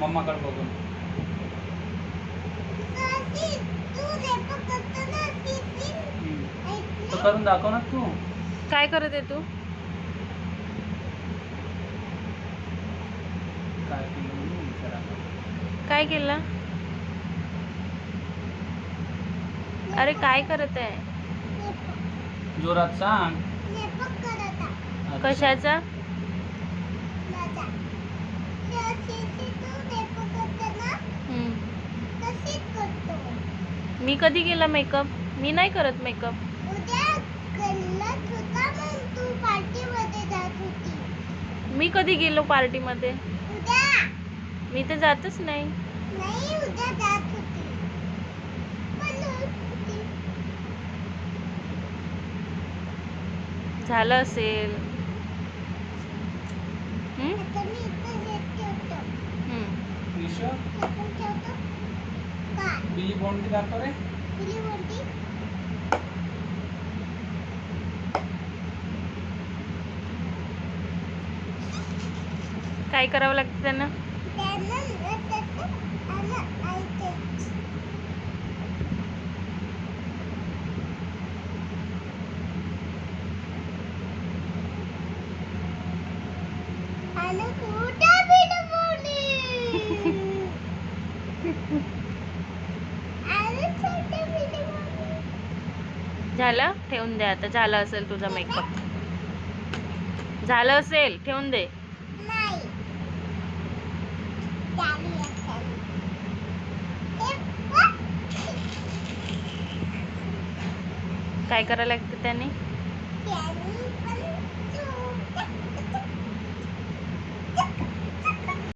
मम्माकडे बघून. तो करून दाखव ना तू. काय करत आहे तू? काय केलं म्हणून विचारा. काय केलं? अरे काय करत आहे? जोरात सांग. कशाचा? हम्म. मी कधी केला मेकअप? मी नाही करत मेकअप. मी कधी गेलो पार्टीमध्ये? मी तर जातच नाही. झालं असेल. निशा बिली बॉन्ड दाखव रे. काय करावं लागतं त्यांना? झालं? ठेवून दे आता. झालं असेल तुझा मेकअप. झालं असेल, ठेवून दे. काय करायला लागतं त्याने?